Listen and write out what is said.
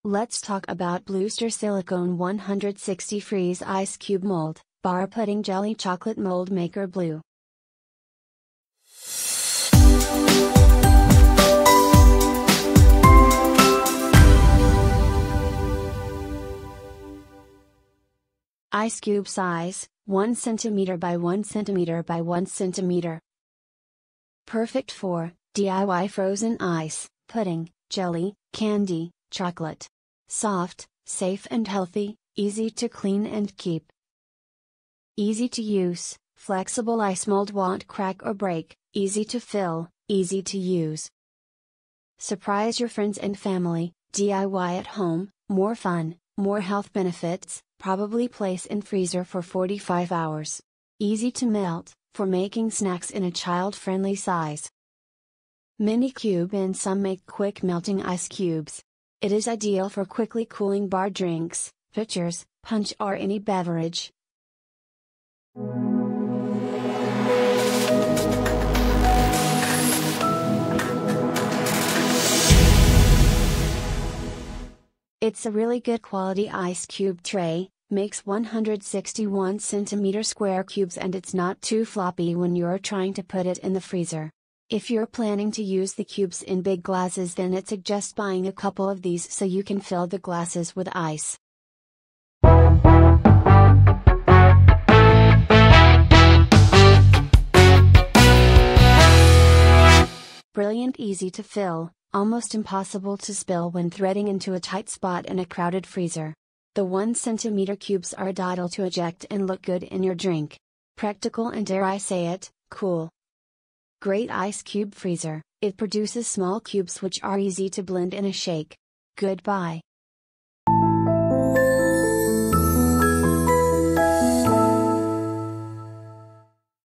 Let's talk about Bluester Silicone 160 Freeze Ice Cube Mold, Bar Pudding Jelly Chocolate Mold Maker Blue. Ice cube size, 1 cm by 1 cm by 1 cm. Perfect for DIY frozen ice, pudding, jelly, candy, chocolate. Soft, safe and healthy, easy to clean and keep. Easy to use, flexible ice mold won't crack or break, easy to fill, easy to use. Surprise your friends and family, DIY at home, more fun, more health benefits, probably place in freezer for 45 hours. Easy to melt, for making snacks in a child-friendly size. Mini cube and some make quick melting ice cubes. It is ideal for quickly cooling bar drinks, pitchers, punch or any beverage. It's a really good quality ice cube tray, makes 161 cm square cubes and it's not too floppy when you're trying to put it in the freezer. If you're planning to use the cubes in big glasses, then I'd suggest buying a couple of these so you can fill the glasses with ice. Brilliant, easy to fill, almost impossible to spill when threading into a tight spot in a crowded freezer. The 1 cm cubes are ideal to eject and look good in your drink. Practical and, dare I say it, cool. Great ice cube freezer, it produces small cubes which are easy to blend in a shake. Goodbye.